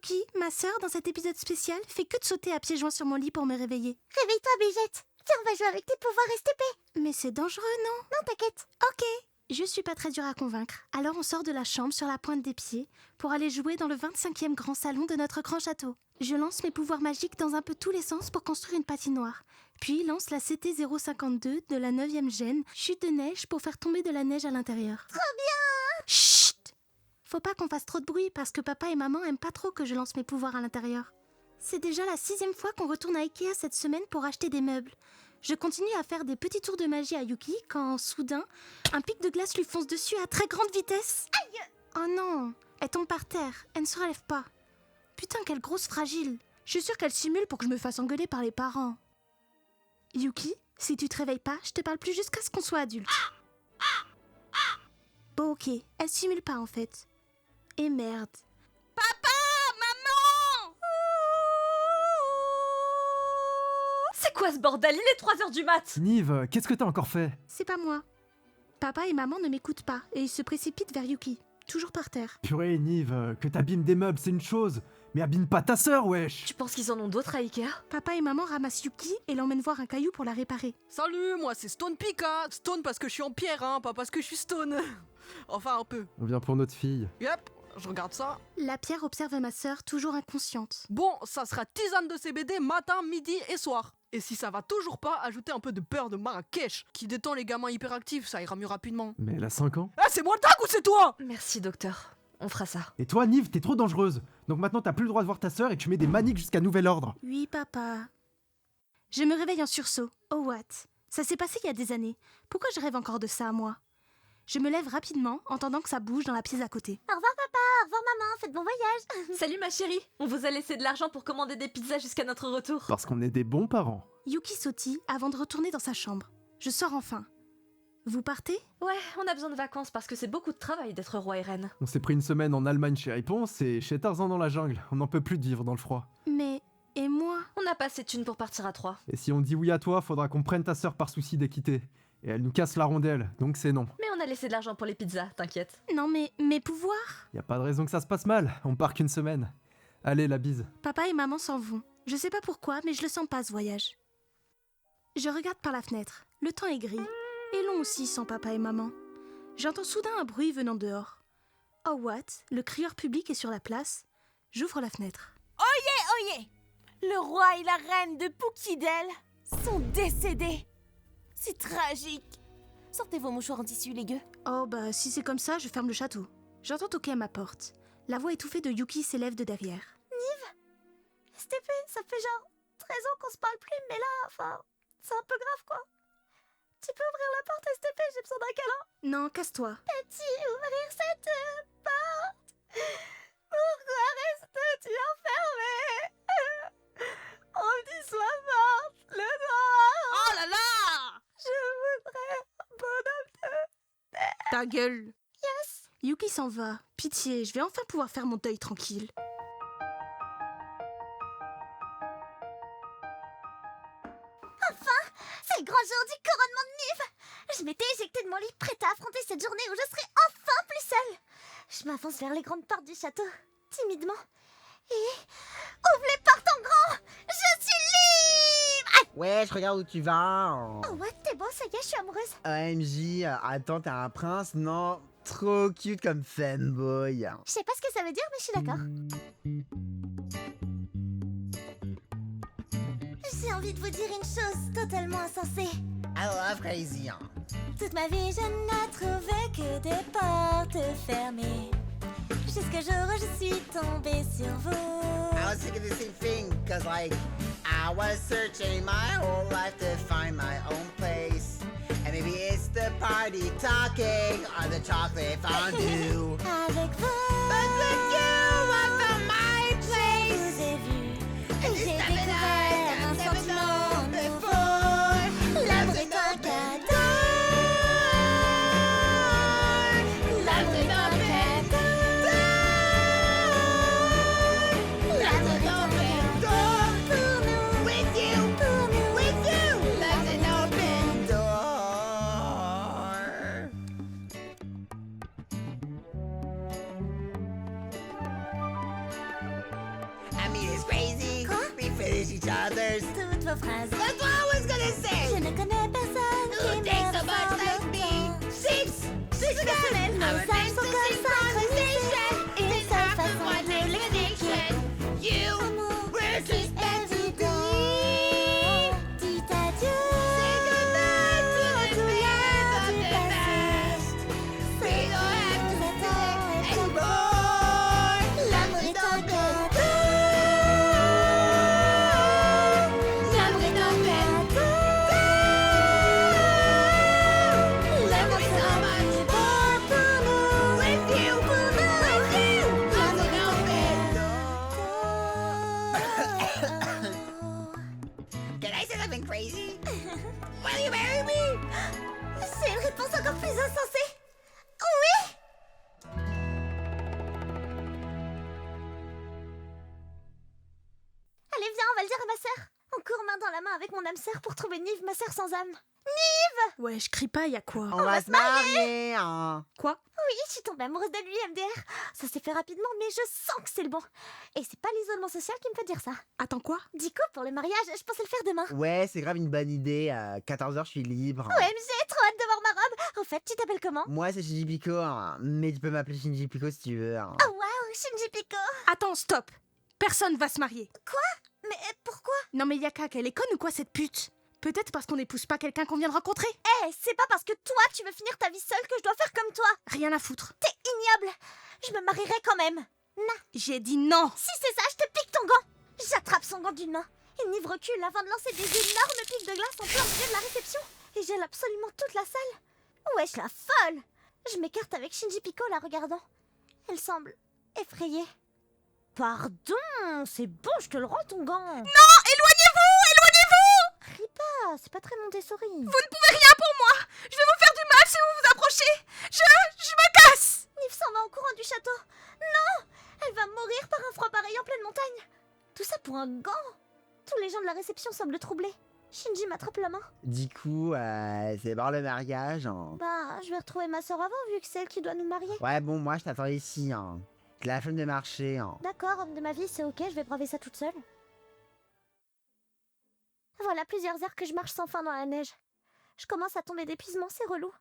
Yuki, ma sœur, dans cet épisode spécial, fait que de sauter à pieds joints sur mon lit pour me réveiller. Réveille-toi, Bégette. Tiens, on va jouer avec tes pouvoirs STP. Mais c'est dangereux, non? Non, t'inquiète. Ok. Je suis pas très dure à convaincre. Alors on sort de la chambre sur la pointe des pieds pour aller jouer dans le 25e grand salon de notre grand château. Je lance mes pouvoirs magiques dans un peu tous les sens pour construire une patinoire. Puis lance la CT052 de la 9e gêne, chute de neige pour faire tomber de la neige à l'intérieur. Trop bien! Chut! Faut pas qu'on fasse trop de bruit parce que papa et maman aiment pas trop que je lance mes pouvoirs à l'intérieur. C'est déjà la 6e fois qu'on retourne à Ikea cette semaine pour acheter des meubles. Je continue à faire des petits tours de magie à Yuki quand, soudain, un pic de glace lui fonce dessus à très grande vitesse. Aïe! Oh non! Elle tombe par terre, elle ne se relève pas. Putain, quelle grosse fragile! Je suis sûre qu'elle simule pour que je me fasse engueuler par les parents. Yuki, si tu te réveilles pas, je te parle plus jusqu'à ce qu'on soit adulte. Bon, ok, elle simule pas en fait. Et merde. C'est quoi ce bordel? Il est 3h du mat! Nive, qu'est-ce que t'as encore fait? C'est pas moi. Papa et maman ne m'écoutent pas et ils se précipitent vers Yuki, toujours par terre. Purée, Nive, que t'abîmes des meubles, c'est une chose. Mais abîme pas ta sœur, wesh! Tu penses qu'ils en ont d'autres à Ikea? Papa et maman ramassent Yuki et l'emmènent voir un caillou pour la réparer. Salut, moi c'est Stone Pika. Stone parce que je suis en pierre, hein, pas parce que je suis stone. Enfin un peu. On vient pour notre fille. Yep, je regarde ça. La pierre observe ma sœur, toujours inconsciente. Bon, ça sera tisane de CBD matin, midi et soir. Et si ça va toujours pas, ajouter un peu de beurre de Marrakech qui détend les gamins hyperactifs, ça ira mieux rapidement. Mais elle a 5 ans. Ah, c'est moi le tac ou c'est toi? Merci, docteur. On fera ça. Et toi, Nive, t'es trop dangereuse. Donc maintenant, t'as plus le droit de voir ta sœur et tu mets des maniques jusqu'à nouvel ordre. Oui, papa. Je me réveille en sursaut. Oh what? Ça s'est passé il y a des années. Pourquoi je rêve encore de ça, moi? Je me lève rapidement, entendant que ça bouge dans la pièce à côté. Au revoir, papa. Au revoir, maman. Faites bon voyage. Salut ma chérie! On vous a laissé de l'argent pour commander des pizzas jusqu'à notre retour. Parce qu'on est des bons parents. Yuki sautille avant de retourner dans sa chambre. Je sors enfin. Vous partez? Ouais, on a besoin de vacances parce que c'est beaucoup de travail d'être roi et reine. On s'est pris une semaine en Allemagne chez Réponse et chez Tarzan dans la jungle. On n'en peut plus de vivre dans le froid. Mais... et moi? On n'a pas assez de thunes pour partir à 3. Et si on dit oui à toi, faudra qu'on prenne ta sœur par souci d'équité. Et elle nous casse la rondelle, donc c'est non. Mais on a laissé de l'argent pour les pizzas, t'inquiète. Non mais... mes pouvoirs? Y a pas de raison que ça se passe mal, on part qu'une semaine. Allez, la bise. Papa et maman s'en vont. Je sais pas pourquoi, mais je le sens pas ce voyage. Je regarde par la fenêtre. Le temps est gris. Et long aussi sans papa et maman. J'entends soudain un bruit venant dehors. Oh what? Le crieur public est sur la place. J'ouvre la fenêtre. Oyez! Le roi et la reine de Poukidel sont décédés. C'est tragique. Sortez vos mouchoirs en tissu, les gueux. Oh bah si c'est comme ça, je ferme le château. J'entends toquer à ma porte. La voix étouffée de Yuki s'élève de derrière. STP, ça fait genre 13 ans qu'on se parle plus, mais là, enfin, c'est un peu grave, quoi. Tu peux ouvrir la porte, STP, j'ai besoin d'un câlin. Non, casse-toi. Peux-tu ouvrir cette porte? Pourquoi restes-tu enfermé? On me dit sois morte, le noir. Oh là là! Je voudrais un bonhomme de... Ta gueule. Yes. Yuki s'en va. Pitié, je vais enfin pouvoir faire mon deuil tranquille. C'est le grand jour du couronnement de Nive. Je m'étais éjectée de mon lit, prête à affronter cette journée où je serai enfin plus seule. Je m'avance vers les grandes portes du château, timidement. Et... ouvre les portes en grand. Je suis libre. Ouais, je regarde où tu vas. Oh ouais, t'es beau, ça y est, je suis amoureuse. OMJ, attends, t'es un prince? Non, trop cute comme fanboy. Je sais pas ce que ça veut dire, mais je suis d'accord. J'ai envie de vous dire une chose totalement insensée. I love crazy. Toute ma vie, je n'ai trouvé que des portes fermées. Jusqu'à jour où je suis tombée sur vous. I was thinking the same thing, cause like, I was searching my whole life to find my own place. And maybe it's the party talking or the chocolate fondue. Avec vous, But with you, I found my je place. vous ai vu. Et j'ai It's something découvert un I've never sentiment known nouveau. before. L'amour est un cadeau. L'amour est un cadeau. L'amour est un cadeau pour nous. With you, Pour nous. with you, love's an open door. mean is crazy. We finish each other's. Toutes vos phrases. That's what I was gonna say. Je ne connais personne Who qui thinks me so much ressemble like me? autant. Six Personnel, I'm nos a âges sont comme synchronisés. Une seule façon de l'expliquer. You Amour, were c'est just meant to évident. be. Dites adieu. Say goodbye to the tout fears l'art of du the passé. past. We don't have to Nous attend stay anymore. anymore. L'amour est un cadeau. L'amour est un cadeau. L'amour est un cadeau pour nous. With you, Pour nous. L'amour est un cadeau. Can I say something crazy? Will you marry me? C'est une réponse encore plus insensée. Oui. Allez, viens, on va le dire à ma sœur. On court main dans la main avec mon âme sœur pour trouver Nive, ma sœur sans âme. Ouais, je crie pas, y'a quoi? On va se marier, hein. Quoi? Oui, je suis tombée amoureuse de lui, MDR. Ça s'est fait rapidement, mais je sens que c'est le bon. Et c'est pas l'isolement social qui me fait dire ça. Attends, quoi? Dico, pour le mariage, je pensais le faire demain. Ouais, c'est grave une bonne idée. À 14h, je suis libre. OMG, trop hâte de voir ma robe. En fait, tu t'appelles comment? Moi, c'est Shinji Pico, hein. Mais tu peux m'appeler Shinji Pico si tu veux. hein. Oh waouh, Shinji Pico. Attends, stop! Personne va se marier. Mais pourquoi? Non mais Yaka, elle est conne ou quoi cette pute? Peut-être parce qu'on n'épouse pas quelqu'un qu'on vient de rencontrer? Eh, c'est pas parce que toi, tu veux finir ta vie seule que je dois faire comme toi. Rien à foutre. T'es ignoble. Je me marierai quand même. J'ai dit non! Si c'est ça, je te pique ton gant. J'attrape son gant d'une main. Et Nive recule avant de lancer des énormes pics de glace en plein milieu de la réception. Et gèle absolument toute la salle. Wesh, la folle. Je m'écarte avec Shinji Pico la regardant. Elle semble effrayée. Pardon, c'est bon, je te le rends ton gant. Non! Éloignez-vous! Éloignez-vous! Ris pas, c'est pas très Montessori. Vous ne pouvez rien pour moi! Je vais vous faire du mal si vous vous approchez! Je me casse! Nive s'en va en courant du château. Non! Elle va mourir par un froid pareil en pleine montagne. Tout ça pour un gant. Tous les gens de la réception semblent troublés. Shinji m'attrape la main. Du coup, c'est par le mariage. hein. Bah, je vais retrouver ma soeur avant vu que c'est elle qui doit nous marier. Ouais, bon, moi, je t'attends ici. Hein. J'ai la flemme de marcher. Hein. D'accord, homme de ma vie, c'est ok, je vais braver ça toute seule. Voilà plusieurs heures que je marche sans fin dans la neige. Je commence à tomber d'épuisement, c'est relou.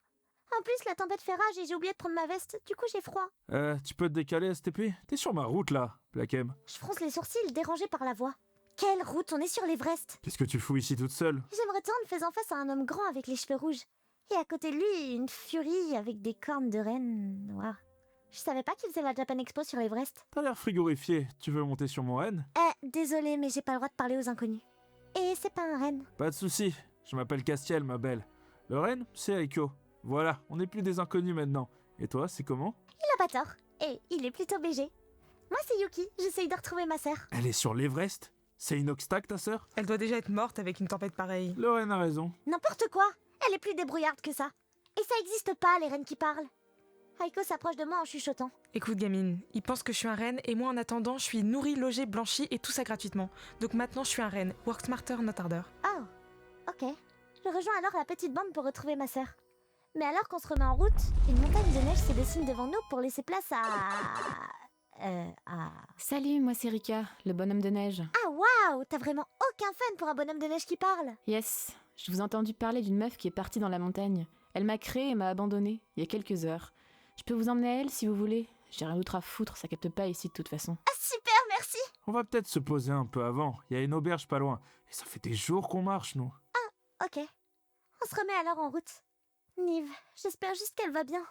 En plus, la tempête fait rage et j'ai oublié de prendre ma veste, du coup j'ai froid. Tu peux te décaler, STP? T'es sur ma route là, Black M. Je fronce les sourcils, dérangé par la voix. Quelle route, on est sur l'Everest. Qu'est-ce que tu fous ici toute seule? J'aimerais tant en faisant face à un homme grand avec les cheveux rouges. Et à côté de lui, une furie avec des cornes de reine noire. Je savais pas qu'il faisait la Japan Expo sur l'Everest. T'as l'air frigorifié, tu veux monter sur mon renne? Désolée, mais j'ai pas le droit de parler aux inconnus. Et c'est pas un renne. Pas de soucis, je m'appelle Castiel, ma belle. Le renne, c'est Aiko. Voilà, on n'est plus des inconnus maintenant. Et toi, c'est comment? Il a pas tort. Et il est plutôt BG. Moi, c'est Yuki. J'essaye de retrouver ma sœur. Elle est sur l'Everest? C'est Inoxtag, ta sœur? Elle doit déjà être morte avec une tempête pareille. Le renne a raison. N'importe quoi. Elle est plus débrouillarde que ça. Et ça existe pas, les rennes qui parlent. Aiko s'approche de moi en chuchotant. Écoute, gamine, ils pensent que je suis un renne et moi, en attendant, je suis nourrie, logée, blanchie et tout ça gratuitement. Donc maintenant, je suis un renne. Work smarter, not harder. Oh, ok. Je rejoins alors la petite bande pour retrouver ma sœur. Mais alors qu'on se remet en route, une montagne de neige se dessine devant nous pour laisser place à... Salut, moi c'est Rika, le bonhomme de neige. Ah waouh, t'as vraiment aucun fun pour un bonhomme de neige qui parle. Yes, je vous ai entendu parler d'une meuf qui est partie dans la montagne. Elle m'a créé et m'a abandonné il y a quelques heures. Je peux vous emmener à elle si vous voulez. J'ai rien d'autre à foutre, ça capte pas ici de toute façon. Ah super, merci. On va peut-être se poser un peu avant. Il y a une auberge pas loin. Et ça fait des jours qu'on marche, nous. Ok. On se remet alors en route. Nive, j'espère juste qu'elle va bien.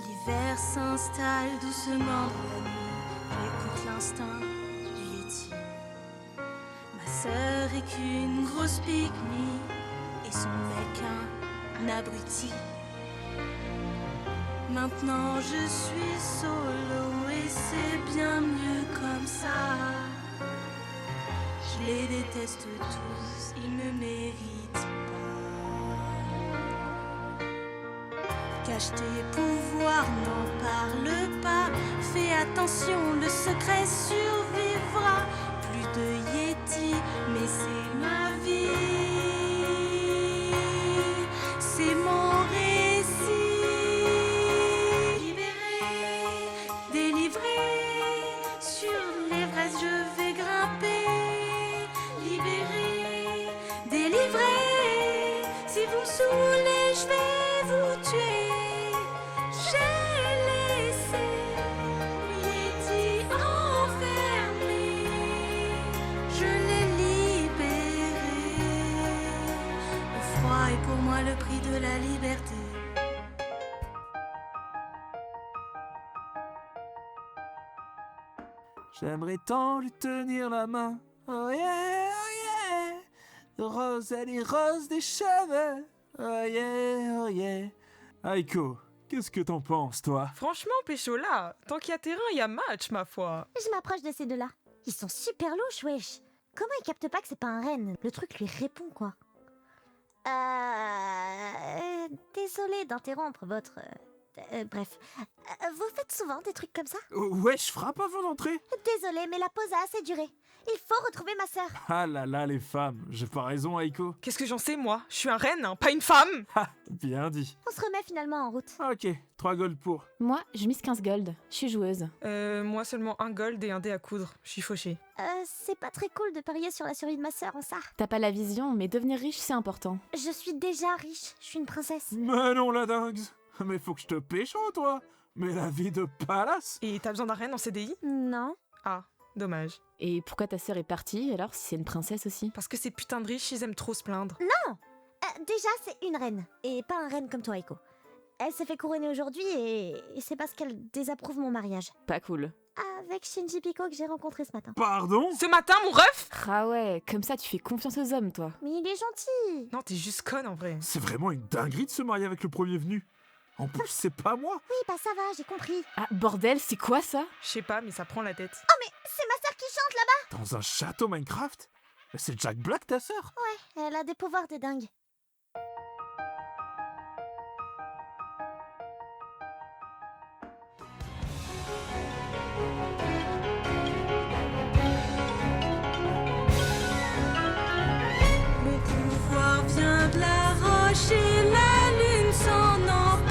L'hiver s'installe doucement dans la nuit. J'écoute l'instinct du Yeti. Ma sœur est qu'une grosse pique-me et son mec un abruti. Maintenant je suis solo et c'est bien mieux comme ça. Je les déteste tous, ils me méritent pas. Cache tes pouvoirs, n'en parle pas. Fais attention, le secret survivra. Plus de Yeti, mais c'est ma vie. C'est mon récit. Libéré, délivré, sur l'Everest je vais grimper. Libéré, délivré, si vous me saoulez je vais vous tuer. J'ai laissé Yeti enfermé, je l'ai libéré. Le froid est pour moi le prix de la liberté. J'aimerais tant lui tenir la main. Oh yeah, oh yeah. Rose, elle est rose des cheveux. Oh yeah, oh yeah. Aiko, qu'est-ce que t'en penses, toi? Franchement, Pécho, là, tant qu'il y a terrain, il y a match, ma foi. Je m'approche de ces deux-là. Ils sont super louches, wesh. Comment ils captent pas que c'est pas un renne? Le truc lui répond, quoi. Désolée d'interrompre votre... bref. Vous faites souvent des trucs comme ça? Ouais, je frappe avant d'entrer. Désolée, mais la pause a assez duré. Il faut retrouver ma sœur. Ah là là, les femmes. J'ai pas raison, Aiko. Qu'est-ce que j'en sais, moi? Je suis un renne, hein, pas une femme. Ha, bien dit. On se remet finalement en route. Ok, 3 gold pour. Moi, je mise 15 gold. Je suis joueuse. Moi seulement un gold et un dé à coudre. Je suis fauchée. C'est pas très cool de parier sur la survie de ma sœur en ça. T'as pas la vision, mais devenir riche, c'est important. Je suis déjà riche. Je suis une princesse. Mais non, la dingue. Mais faut que je te pécho, toi. Mais la vie de palace. Et t'as besoin d'un renne en CDI? Non. Ah, dommage. Et pourquoi ta sœur est partie, alors, si c'est une princesse aussi? Parce que ces putains de riches, ils aiment trop se plaindre. Déjà, c'est une reine. Et pas un reine comme toi, Aiko. Elle s'est fait couronner aujourd'hui et c'est parce qu'elle désapprouve mon mariage. Pas cool. Avec Shinji Piko que j'ai rencontré ce matin. Pardon? Ce matin, mon ref? Ah ouais, comme ça tu fais confiance aux hommes, toi. Mais il est gentil. Non, t'es juste conne en vrai. C'est vraiment une dinguerie de se marier avec le premier venu. En plus, c'est pas moi. Oui, bah ça va, j'ai compris. Ah, bordel, c'est quoi ça? Je sais pas, mais ça prend la tête. Oh, mais c'est ma sœur qui chante là-bas. Dans un château Minecraft? Mais c'est Jack Black, ta sœur? Ouais, elle a des pouvoirs de dingue. Le pouvoir vient de la roche et la lune s'en empare.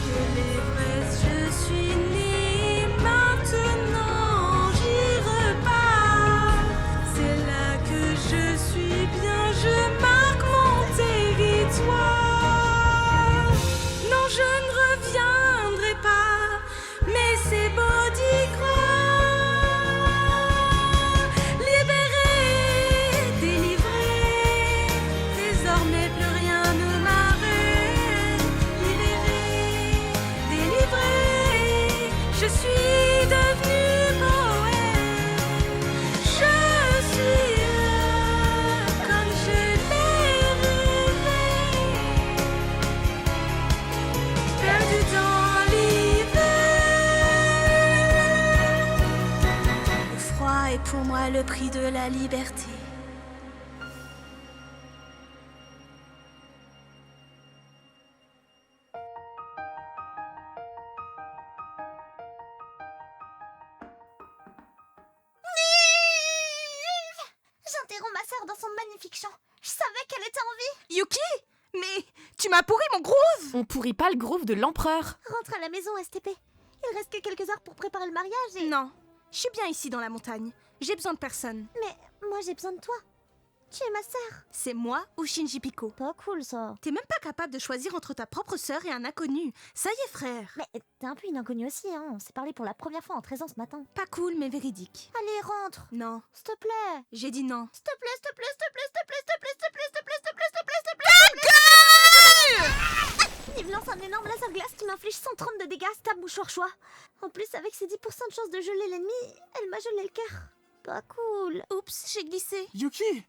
De l'Everest je suis née, maintenant j'y repars. C'est là que je suis bien, je marque mon territoire. Non, je ne reviendrai pas, mais c'est beau d'y croire. Libéré, délivré, désormais plus rien ne m'arrête. Libéré, délivré, je suis devenue poète. Je suis là, comme je l'ai rêvé, perdu dans l'hiver. Le froid est pour moi le prix de la liberté. J'interromps ma sœur dans son magnifique chant. Je savais qu'elle était en vie. Yuki, mais tu m'as pourri mon groove. On pourrit pas le groove de l'empereur. Rentre à la maison, STP. Il reste que quelques heures pour préparer le mariage et... Non, je suis bien ici dans la montagne. J'ai besoin de personne. Mais moi j'ai besoin de toi. Tu es ma sœur. C'est moi ou Shinji Piko. Pas cool ça. T'es même pas capable de choisir entre ta propre sœur et un inconnu. Ça y est, frère. Mais t'es un peu une inconnue aussi, hein. On s'est parlé pour la première fois en 13 ans ce matin. Pas cool, mais véridique. Allez, rentre. Non, S'il te plaît. j'ai dit non. S'il te plaît, s'il te plaît, s'il te plaît, s'il te plaît, s'il te plaît, s'il te plaît, s'il te plaît, s'il te plaît, s'il te plaît, s'il te plaît, s'il te plaît. Il lance un énorme laser glace qui m'inflige 130 de dégâts, stab mouchoir choix. En plus, avec ses 10% de chance de geler l'ennemi, elle m'a gelé le cœur. Pas cool. Oups, j'ai glissé. Yuki!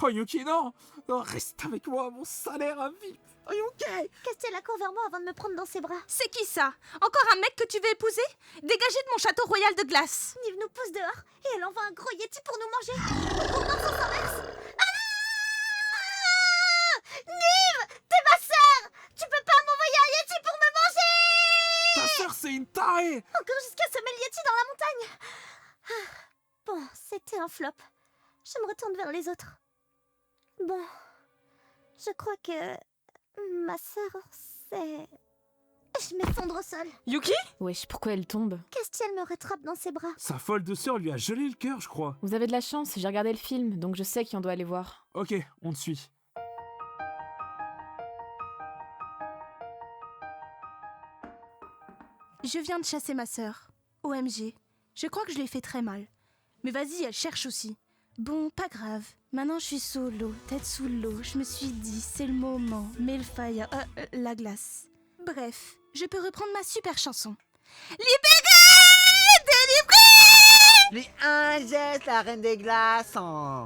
Oh Yuki, non! Oh, reste avec moi, mon salaire à vie! Oh Yuki! Castiel accourt vers moi avant de me prendre dans ses bras. C'est qui ça? Encore un mec que tu veux épouser? Dégagez de mon château royal de glace. Nive nous pousse dehors et elle envoie un gros yeti pour nous manger. Le gros morceau s'inverse. Ah Nive, t'es ma sœur. c'est une tarée! Encore jusqu'à semer le Yeti dans la montagne. Bon, c'était un flop. Je me retourne vers les autres. Bon, je crois que ma sœur, c'est... Je m'effondre au sol. Yuki? Wesh, pourquoi elle tombe? Castiel me rattrape dans ses bras. Sa folle de sœur lui a gelé le cœur, je crois. Vous avez de la chance, j'ai regardé le film, donc je sais qui on doit aller voir. Ok, on te suit. Je viens de chasser ma sœur. OMG. Je crois que je l'ai fait très mal. Mais vas-y, elle cherche aussi. Bon, pas grave. Maintenant, je suis sous l'eau, tête sous l'eau. Je me suis dit, c'est le moment. Melfire, la glace. Bref, je peux reprendre ma super chanson. Les ingeste, la reine des glaces.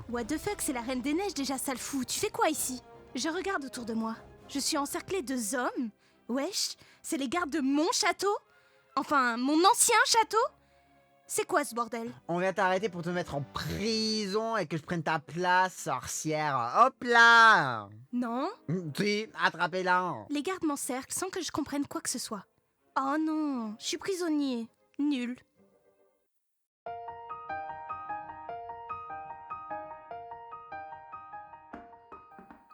What the fuck, c'est la reine des neiges déjà, sale fou. Tu fais quoi ici? Je regarde autour de moi. Je suis encerclée de hommes. Wesh, c'est les gardes de mon château? Enfin, mon ancien château? C'est quoi ce bordel? On vient t'arrêter pour te mettre en prison et que je prenne ta place, sorcière. Hop là! Non? Si, attrapez-la. Les gardes m'encerclent sans que je comprenne quoi que ce soit. Oh non, je suis prisonnier. Nul.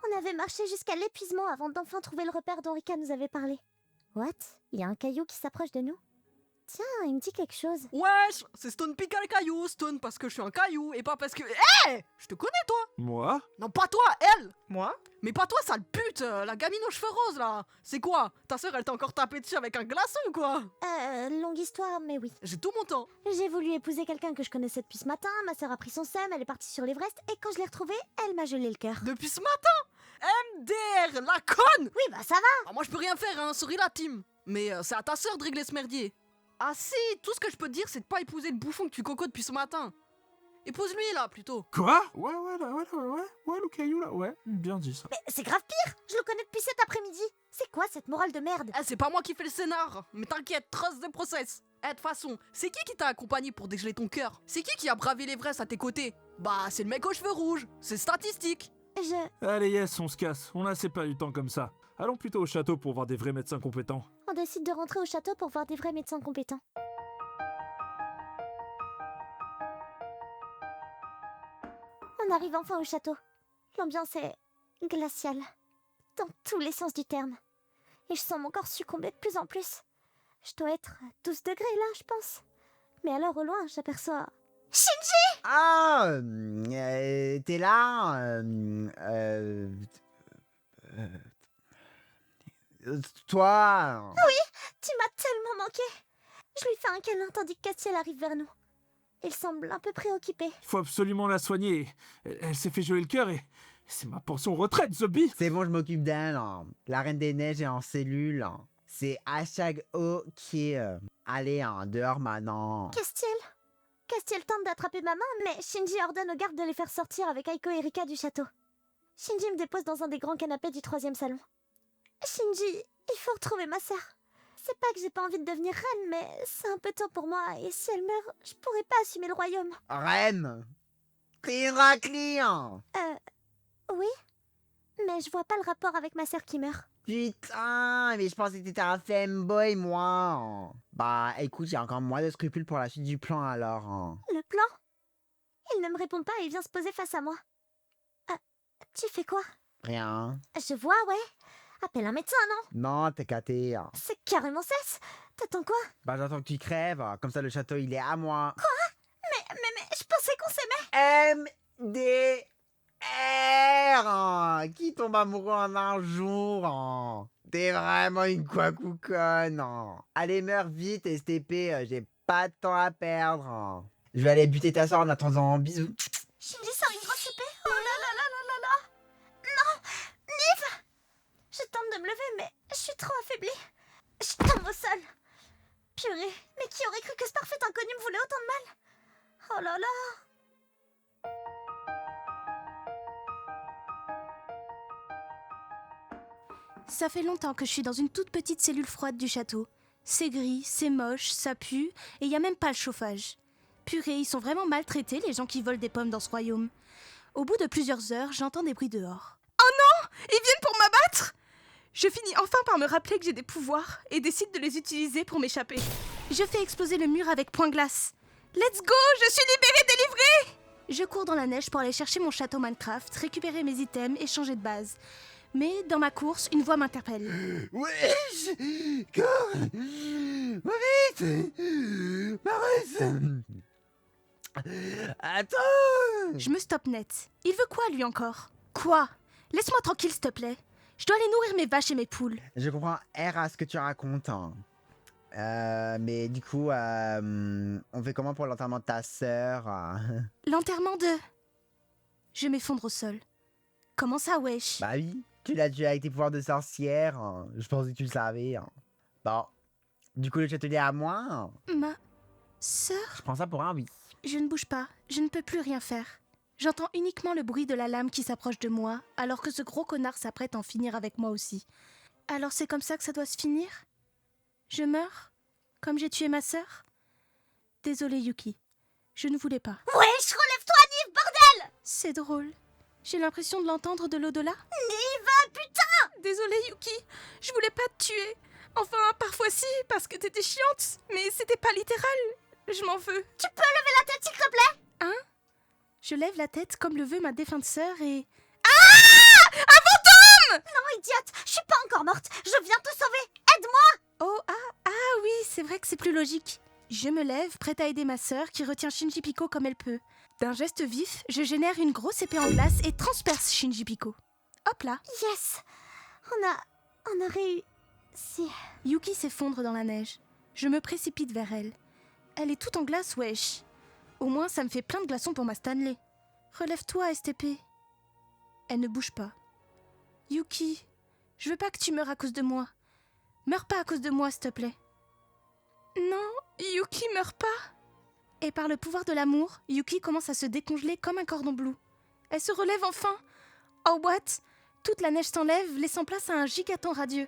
On avait marché jusqu'à l'épuisement avant d'enfin trouver le repère dont Rika nous avait parlé. What? Il y a un caillou qui s'approche de nous? Tiens, il me dit quelque chose. Wesh, c'est Stone pique le caillou, Stone parce que je suis un caillou et pas parce que... Hé! Je te connais toi! Moi? Non, pas toi, elle! Moi? Mais pas toi, sale pute, la gamine aux cheveux roses là! C'est quoi? Ta sœur, elle t'a encore tapé dessus avec un glaçon ou quoi? Longue histoire, mais oui. J'ai tout mon temps. J'ai voulu épouser quelqu'un que je connaissais depuis ce matin, ma sœur a pris son seum, elle est partie sur l'Everest, et quand je l'ai retrouvée, elle m'a gelé le cœur. Depuis ce matin? MDR, la conne! Oui, bah ça va! Ah, moi je peux rien faire, hein, sorry la team. Mais c'est à ta sœur de régler ce merdier. Ah si, tout ce que je peux te dire, c'est de pas épouser le bouffon que tu cocotes depuis ce matin. Épouse-lui là, plutôt. Quoi? Ouais, le caillou là, ouais, bien dit ça. Mais c'est grave pire! Je le connais depuis cet après-midi! C'est quoi cette morale de merde? Eh, c'est pas moi qui fais le scénar, mais t'inquiète, trust the process. Eh, de toute façon, c'est qui t'a accompagné pour dégeler ton cœur? C'est qui a bravé l'Everest à tes côtés? Bah, c'est le mec aux cheveux rouges, c'est statistique. Allez, yes, on se casse, on a assez pas du temps comme ça. Allons plutôt au château pour voir des vrais médecins compétents. On décide de rentrer au château pour voir des vrais médecins compétents. On arrive enfin au château. L'ambiance est glaciale, dans tous les sens du terme. Et je sens mon corps succomber de plus en plus. Je dois être à 12 degrés là, je pense. Mais alors au loin, j'aperçois... Shinji! Ah, t'es là? Toi? Oui, tu m'as tellement manqué. Je lui fais un câlin tandis que Castiel arrive vers nous. Il semble un peu préoccupé. Faut absolument la soigner. Elle s'est fait geler le cœur et c'est ma pension retraite, Zombie. C'est bon, je m'occupe d'elle. La reine des neiges est en cellule. C'est #O qui est allez dehors maintenant. Castiel tente d'attraper ma main, mais Shinji ordonne aux gardes de les faire sortir avec Aiko et Rika du château. Shinji me dépose dans un des grands canapés du 3e salon. Shinji, il faut retrouver ma sœur. C'est pas que j'ai pas envie de devenir reine, mais c'est un peu tôt pour moi, et si elle meurt, je pourrais pas assumer le royaume. Reine? T'es une raclie. Oui, mais je vois pas le rapport avec ma sœur qui meurt. Putain, mais je pensais que t'étais un femboy, moi. Bah, écoute, j'ai encore moins de scrupules pour la suite du plan, alors. Le plan? Il ne me répond pas et vient se poser face à moi. Tu fais quoi? Rien. Je vois, ouais. Appelle un médecin, non? Non, t'es caté. C'est carrément cesse. T'attends quoi? Bah, j'attends que tu crèves. Comme ça, le château, il est à moi. Quoi? Mais, je pensais qu'on s'aimait. MDR. Qui tombe amoureux en un jour? T'es vraiment une couacouconne. Allez, meurs vite, STP. J'ai pas de temps à perdre. Je vais aller buter ta soeur en attendant. Bisous. Shinji sort une grosse épée. Oh là là là là là là. Non, Nive. Je tente de me lever, mais je suis trop affaiblie. Je tombe au sol. Purée, mais qui aurait cru que ce parfait inconnu me voulait autant de mal? Oh là là. Ça fait longtemps que je suis dans une toute petite cellule froide du château. C'est gris, c'est moche, ça pue, et il y a même pas le chauffage. Purée, ils sont vraiment maltraités, les gens qui volent des pommes dans ce royaume. Au bout de plusieurs heures, j'entends des bruits dehors. Oh non! Ils viennent pour m'abattre! Je finis enfin par me rappeler que j'ai des pouvoirs et décide de les utiliser pour m'échapper. Je fais exploser le mur avec point glace. Let's go, je suis libérée, délivrée! Je cours dans la neige pour aller chercher mon château Minecraft, récupérer mes items et changer de base. Mais dans ma course, une voix m'interpelle. Wesh! Cours! Va vite! Maurice! Attends! Je me stoppe net. Il veut quoi, lui, encore? Quoi? Laisse-moi tranquille, s'il te plaît. Je dois aller nourrir mes vaches et mes poules. Je comprends R à ce que tu racontes. Hein. Mais du coup, on fait comment pour l'enterrement de ta sœur? L'enterrement de... Je m'effondre au sol. Comment ça, wesh? Bah oui, tu l'as tué avec tes pouvoirs de sorcière. Hein. Je pensais que tu le savais. Hein. Bon, du coup, le château est à moi. Hein. Ma... sœur? Je prends ça pour un oui. Je ne bouge pas. Je ne peux plus rien faire. J'entends uniquement le bruit de la lame qui s'approche de moi, alors que ce gros connard s'apprête à en finir avec moi aussi. Alors c'est comme ça que ça doit se finir? Je meurs? Comme j'ai tué ma sœur? Désolée, Yuki. Je ne voulais pas. Wesh, relève-toi, Nive, bordel! C'est drôle. J'ai l'impression de l'entendre de l'au-delà. Nive, putain! Désolée, Yuki. Je voulais pas te tuer. Enfin, parfois si, parce que t'étais chiante. Mais c'était pas littéral. Je m'en veux. Tu peux lever la tête, s'il te plaît? Hein? Je lève la tête comme le veut ma défunte sœur et... Non, idiote, je suis pas encore morte. Je viens te sauver. Aide-moi! Oh, oui, c'est vrai que c'est plus logique. Je me lève, prête à aider ma sœur qui retient Shinji Piko comme elle peut. D'un geste vif, je génère une grosse épée en glace et transperce Shinji Piko. Hop là. Yes! On a réussi. Yuki s'effondre dans la neige. Je me précipite vers elle. Elle est toute en glace, wesh. Au moins, ça me fait plein de glaçons pour ma Stanley. Relève-toi, STP. Elle ne bouge pas. Yuki, je veux pas que tu meures à cause de moi. Meurs pas à cause de moi, s'il te plaît. Non, Yuki meurt pas. Et par le pouvoir de l'amour, Yuki commence à se décongeler comme un cordon bleu. Elle se relève enfin. Oh, what? Toute la neige s'enlève, laissant place à un gigaton radieux.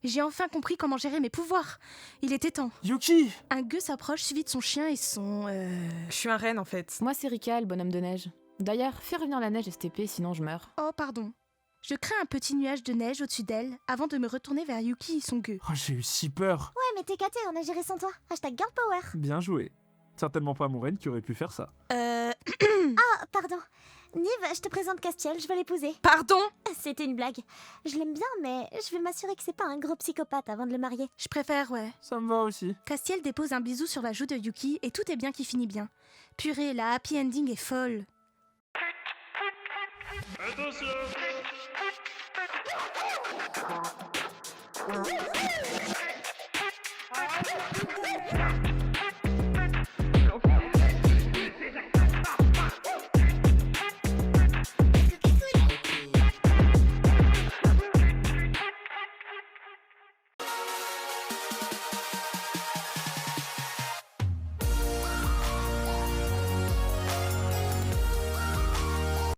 J'ai enfin compris comment gérer mes pouvoirs. Il était temps. Yuki! Un gueux s'approche suivi de son chien et son... Je suis un renne en fait. Moi, c'est Rika, le bonhomme de neige. D'ailleurs, fais revenir la neige STP, sinon je meurs. Oh, pardon. Je crée un petit nuage de neige au-dessus d'elle avant de me retourner vers Yuki et son gueux. Oh, j'ai eu si peur. Ouais, mais t'es caté, on a géré sans toi. Hashtag girl power. Bien joué. Certainement pas mon reine qui aurait pu faire ça. Ah, pardon. Nive, je te présente Castiel, je vais l'épouser. Pardon? C'était une blague. Je l'aime bien, mais je vais m'assurer que c'est pas un gros psychopathe avant de le marier. Je préfère, ouais. Ça me va aussi. Castiel dépose un bisou sur la joue de Yuki et tout est bien qui finit bien. Purée, la happy ending est folle. Attention!